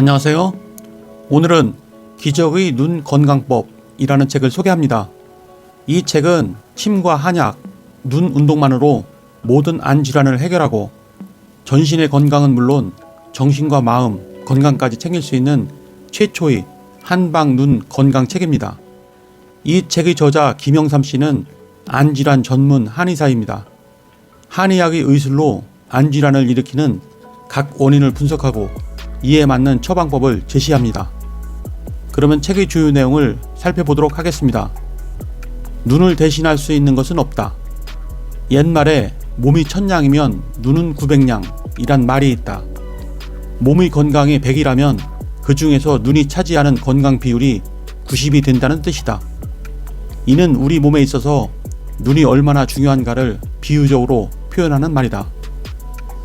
안녕하세요. 오늘은 기적의 눈 건강법이라는 책을 소개합니다. 이 책은 침과 한약, 눈 운동만으로 모든 안 질환을 해결하고 전신의 건강은 물론 정신과 마음, 건강까지 챙길 수 있는 최초의 한방 눈 건강 책입니다. 이 책의 저자 김영삼 씨는 안질환 전문 한의사입니다. 한의학의 의술로 안질환을 일으키는 각 원인을 분석하고 이에 맞는 처방법을 제시합니다. 그러면 책의 주요 내용을 살펴보도록 하겠습니다. 눈을 대신할 수 있는 것은 없다. 옛말에 몸이 1000냥이면 눈은 900냥이란 말이 있다. 몸의 건강이 100이라면 그 중에서 눈이 차지하는 건강 비율이 90이 된다는 뜻이다. 이는 우리 몸에 있어서 눈이 얼마나 중요한가를 비유적으로 표현하는 말이다.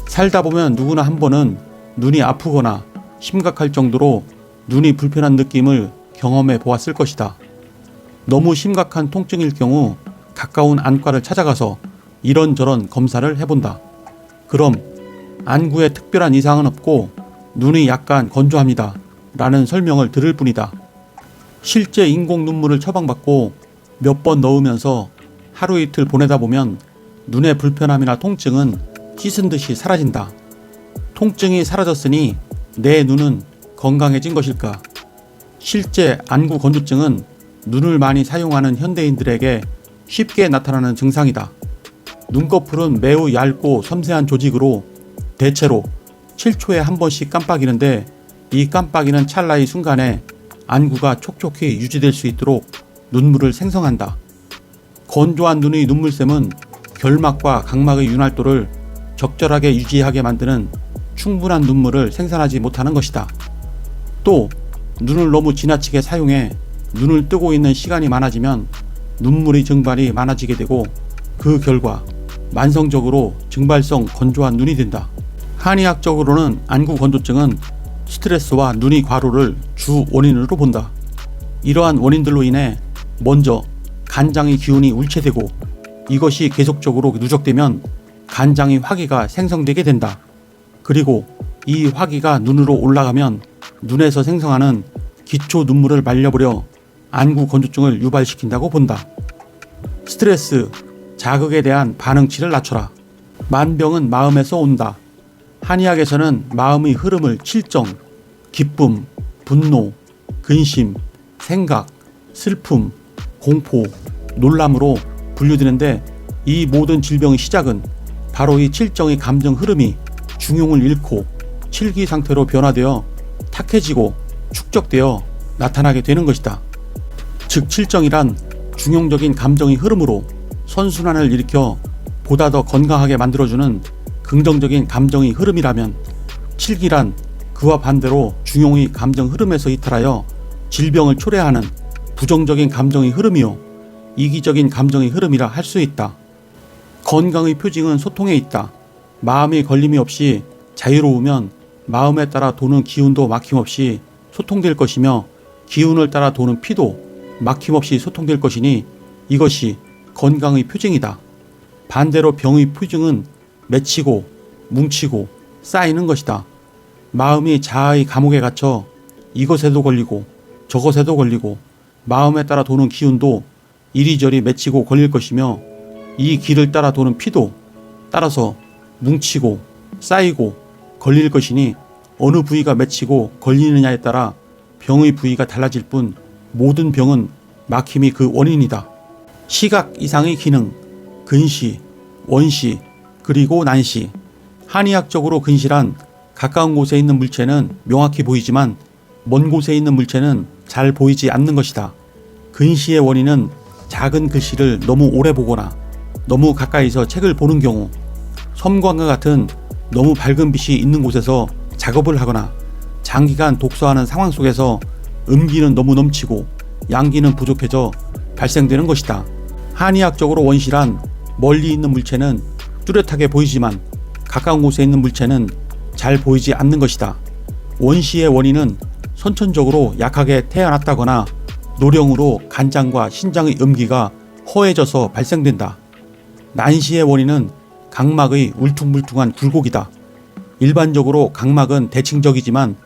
살다 보면 누구나 한 번은 눈이 아프거나 심각할 정도로 눈이 불편한 느낌을 경험해 보았을 것이다. 너무 심각한 통증일 경우 가까운 안과를 찾아가서 이런저런 검사를 해본다. 그럼 안구에 특별한 이상은 없고 눈이 약간 건조합니다 라는 설명을 들을 뿐이다. 실제 인공 눈물을 처방받고 몇 번 넣으면서 하루 이틀 보내다 보면 눈의 불편함이나 통증은 씻은 듯이 사라진다. 통증이 사라졌으니 내 눈은 건강해진 것일까? 실제 안구 건조증은 눈을 많이 사용하는 현대인들에게 쉽게 나타나는 증상이다. 눈꺼풀은 매우 얇고 섬세한 조직으로 대체로 7초에 한 번씩 깜빡이는데 이 깜빡이는 찰나의 순간에 안구가 촉촉히 유지될 수 있도록 눈물을 생성한다. 건조한 눈의 눈물샘은 결막과 각막의 윤활도를 적절하게 유지하게 만드는 충분한 눈물을 생산하지 못하는 것이다. 또 눈을 너무 지나치게 사용해 눈을 뜨고 있는 시간이 많아지면 눈물의 증발이 많아지게 되고 그 결과 만성적으로 증발성 건조한 눈이 된다. 한의학적으로는 안구 건조증은 스트레스와 눈의 과로를 주 원인으로 본다. 이러한 원인들로 인해 먼저 간장의 기운이 울체되고 이것이 계속적으로 누적되면 간장의 화기가 생성되게 된다. 그리고 이 화기가 눈으로 올라가면 눈에서 생성하는 기초 눈물을 말려버려 안구 건조증을 유발시킨다고 본다. 스트레스, 자극에 대한 반응치를 낮춰라. 만병은 마음에서 온다. 한의학에서는 마음의 흐름을 칠정, 기쁨, 분노, 근심, 생각, 슬픔, 공포, 놀람으로 분류되는데 이 모든 질병의 시작은 바로 이 칠정의 감정 흐름이 중용을 잃고 칠기 상태로 변화되어 탁해지고 축적되어 나타나게 되는 것이다. 즉 칠정이란 중용적인 감정의 흐름으로 선순환을 일으켜 보다 더 건강하게 만들어주는 긍정적인 감정의 흐름이라면 칠기란 그와 반대로 중용의 감정 흐름에서 이탈하여 질병을 초래하는 부정적인 감정의 흐름이요 이기적인 감정의 흐름이라 할 수 있다. 건강의 표징은 소통에 있다. 마음의 걸림이 없이 자유로우면 마음에 따라 도는 기운도 막힘없이 소통될 것이며 기운을 따라 도는 피도 막힘없이 소통될 것이니 이것이 건강의 표징이다. 반대로 병의 표징은 맺히고 뭉치고 쌓이는 것이다. 마음이 자아의 감옥에 갇혀 이것에도 걸리고 저것에도 걸리고 마음에 따라 도는 기운도 이리저리 맺히고 걸릴 것이며 이 길을 따라 도는 피도 따라서 뭉치고 쌓이고 걸릴 것이니 어느 부위가 맺히고 걸리느냐에 따라 병의 부위가 달라질 뿐 모든 병은 막힘이 그 원인이다. 시각 이상의 기능, 근시, 원시, 그리고 난시. 한의학적으로 근시란 가까운 곳에 있는 물체는 명확히 보이지만 먼 곳에 있는 물체는 잘 보이지 않는 것이다. 근시의 원인은 작은 글씨를 너무 오래 보거나 너무 가까이서 책을 보는 경우, 섬광과 같은 너무 밝은 빛이 있는 곳에서 작업을 하거나 장기간 독서하는 상황 속에서 음기는 너무 넘치고 양기는 부족해져 발생되는 것이다. 한의학적으로 원시란 멀리 있는 물체는 뚜렷하게 보이지만 가까운 곳에 있는 물체는 잘 보이지 않는 것이다. 원시의 원인은 선천적으로 약하게 태어났다거나 노령으로 간장과 신장의 음기가 허해져서 발생된다. 난시의 원인은 각막의 울퉁불퉁한 굴곡이다. 일반적으로 각막은 대칭적이지만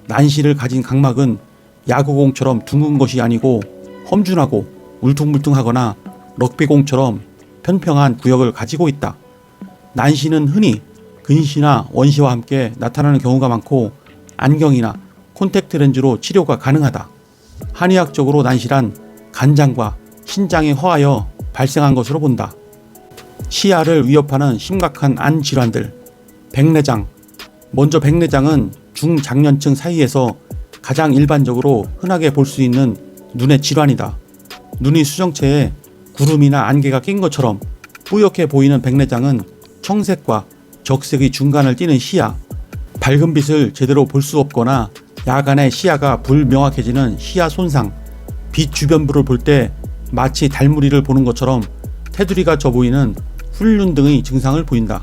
난시를 가진 각막은 야구공처럼 둥근 것이 아니고 험준하고 울퉁불퉁하거나 럭비공처럼 평평한 구역을 가지고 있다. 난시는 흔히 근시나 원시와 함께 나타나는 경우가 많고 안경이나 콘택트 렌즈로 치료가 가능하다. 한의학적으로 난시란 간장과 신장에 허하여 발생한 것으로 본다. 시야를 위협하는 심각한 안 질환들. 백내장. 먼저 백내장은 중장년층 사이에서 가장 일반적으로 흔하게 볼 수 있는 눈의 질환이다. 눈이 수정체에 구름이나 안개가 낀 것처럼 뿌옇게 보이는 백내장은 청색과 적색의 중간을 띠는 시야, 밝은 빛을 제대로 볼 수 없거나 야간에 시야가 불명확해지는 시야 손상, 빛 주변부를 볼 때 마치 달무리를 보는 것처럼 테두리가 져 보이는 훈륜 등의 증상을 보인다.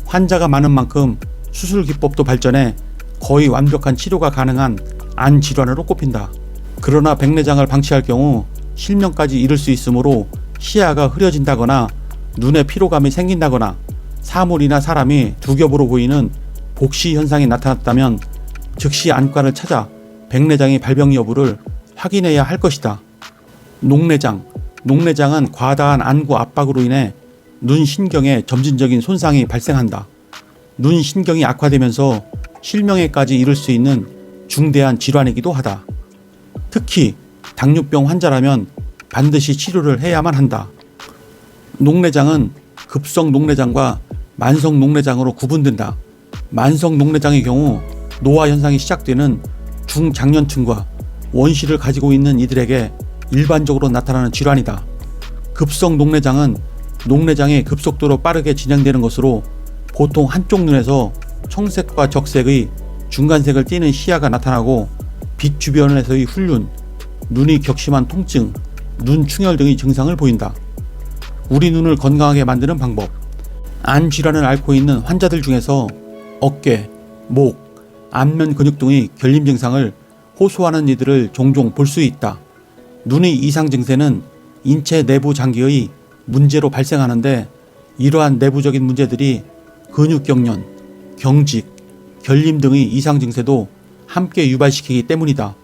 환자가 많은 만큼 수술 기법도 발전해 거의 완벽한 치료가 가능한 안 질환으로 꼽힌다. 그러나 백내장을 방치할 경우 실명까지 이를 수 있으므로 시야가 흐려진다거나 눈에 피로감이 생긴다거나 사물이나 사람이 두 겹으로 보이는 복시 현상이 나타났다면 즉시 안과를 찾아 백내장의 발병 여부를 확인해야 할 것이다. 녹내장. 녹내장은 과다한 안구 압박으로 인해 눈 신경에 점진적인 손상이 발생한다. 눈 신경이 악화되면서 실명에까지 이를 수 있는 중대한 질환이기도 하다. 특히 당뇨병 환자라면 반드시 치료를 해야만 한다. 녹내장은 급성 녹내장과 만성 녹내장으로 구분된다. 만성 녹내장의 경우 노화 현상이 시작되는 중장년층과 원시를 가지고 있는 이들에게 일반적으로 나타나는 질환이다. 급성 녹내장은 녹내장이 급속도로 빠르게 진행되는 것으로 보통 한쪽 눈에서 청색과 적색의 중간색을 띠는 시야가 나타나고 빛 주변에서의 훈륜, 눈이 격심한 통증, 눈 충혈 등의 증상을 보인다. 우리 눈을 건강하게 만드는 방법. 안 질환을 앓고 있는 환자들 중에서 어깨, 목, 안면 근육 등의 결림 증상을 호소하는 이들을 종종 볼 수 있다. 눈의 이상 증세는 인체 내부 장기의 문제로 발생하는데 이러한 내부적인 문제들이 근육경련, 경직, 결림 등의 이상 증세도 함께 유발시키기 때문이다.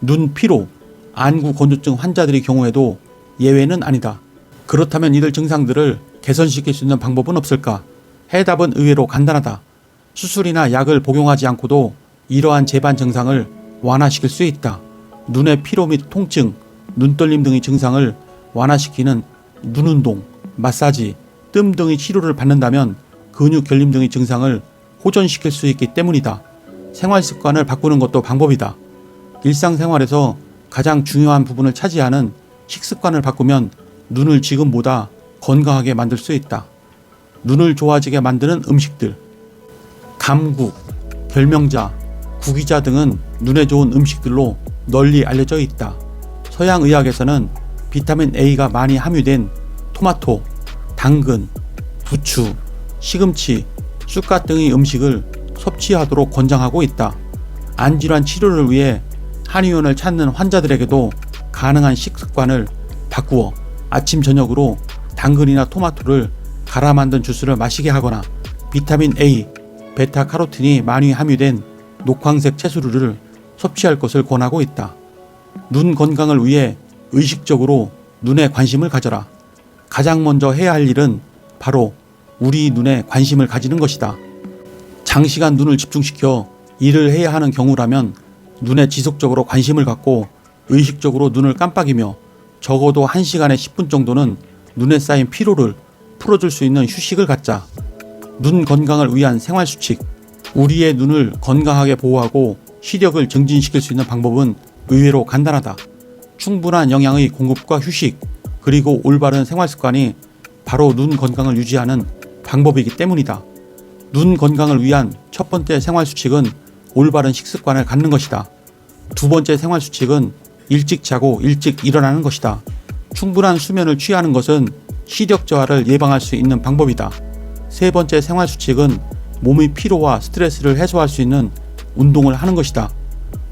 눈 피로, 안구 건조증 환자들의 경우에도 예외는 아니다. 그렇다면 이들 증상들을 개선시킬 수 있는 방법은 없을까? 해답은 의외로 간단하다. 수술이나 약을 복용하지 않고도 이러한 재반 증상을 완화시킬 수 있다. 눈의 피로 및 통증, 눈떨림 등의 증상을 완화시키는 눈운동, 마사지, 뜸 등의 치료를 받는다면 근육 결림 등의 증상을 호전시킬 수 있기 때문이다. 생활 습관을 바꾸는 것도 방법이다. 일상생활에서 가장 중요한 부분을 차지하는 식습관을 바꾸면 눈을 지금보다 건강하게 만들 수 있다. 눈을 좋아지게 만드는 음식들. 감국, 결명자, 구기자 등은 눈에 좋은 음식들로 널리 알려져 있다. 서양 의학에서는 비타민 A가 많이 함유된 토마토, 당근, 부추, 시금치, 쑥갓 등의 음식을 섭취하도록 권장하고 있다. 안질환 치료를 위해 한의원을 찾는 환자들에게도 가능한 식습관을 바꾸어 아침 저녁으로 당근이나 토마토를 갈아 만든 주스를 마시게 하거나 비타민 A, 베타카로틴이 많이 함유된 녹황색 채소류를 섭취할 것을 권하고 있다. 눈 건강을 위해 의식적으로 눈에 관심을 가져라. 가장 먼저 해야 할 일은 바로 우리 눈에 관심을 가지는 것이다. 장시간 눈을 집중시켜 일을 해야 하는 경우라면 눈에 지속적으로 관심을 갖고 의식적으로 눈을 깜빡이며 적어도 1시간에 10분 정도는 눈에 쌓인 피로를 풀어줄 수 있는 휴식을 갖자. 눈 건강을 위한 생활수칙. 우리의 눈을 건강하게 보호하고 시력을 증진시킬 수 있는 방법은 의외로 간단하다. 충분한 영양의 공급과 휴식, 그리고 올바른 생활습관이 바로 눈 건강을 유지하는 방법이기 때문이다. 눈 건강을 위한 첫 번째 생활수칙은 올바른 식습관을 갖는 것이다. 두 번째 생활수칙은 일찍 자고 일찍 일어나는 것이다. 충분한 수면을 취하는 것은 시력 저하를 예방할 수 있는 방법이다. 세 번째 생활수칙은 몸의 피로와 스트레스를 해소할 수 있는 운동을 하는 것이다.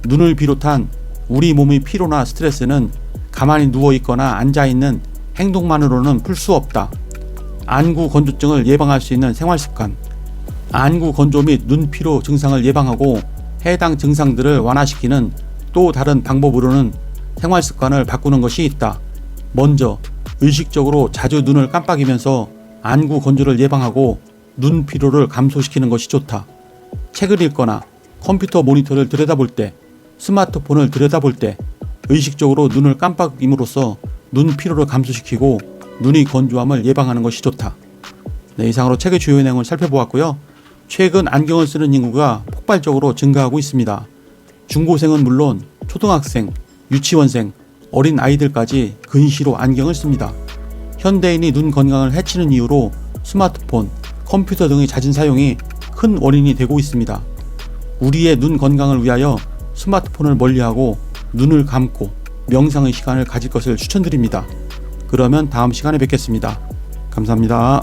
눈을 비롯한 우리 몸의 피로나 스트레스는 가만히 누워있거나 앉아있는 행동만으로는 풀 수 없다. 안구 건조증을 예방할 수 있는 생활습관. 안구 건조 및 눈 피로 증상을 예방하고 해당 증상들을 완화시키는 또 다른 방법으로는 생활 습관을 바꾸는 것이 있다. 먼저 의식적으로 자주 눈을 깜빡이면서 안구 건조를 예방하고 눈 피로를 감소시키는 것이 좋다. 책을 읽거나 컴퓨터 모니터를 들여다볼 때, 스마트폰을 들여다볼 때 의식적으로 눈을 깜빡임으로써 눈 피로를 감소시키고 눈이 건조함을 예방하는 것이 좋다. 네, 이상으로 책의 주요 내용을 살펴보았고요. 최근 안경을 쓰는 인구가 폭발적으로 증가하고 있습니다. 중고생은 물론 초등학생, 유치원생, 어린 아이들까지 근시로 안경을 씁니다. 현대인이 눈 건강을 해치는 이유로 스마트폰, 컴퓨터 등의 잦은 사용이 큰 원인이 되고 있습니다. 우리의 눈 건강을 위하여 스마트폰을 멀리하고 눈을 감고 명상의 시간을 가질 것을 추천드립니다. 그러면 다음 시간에 뵙겠습니다. 감사합니다.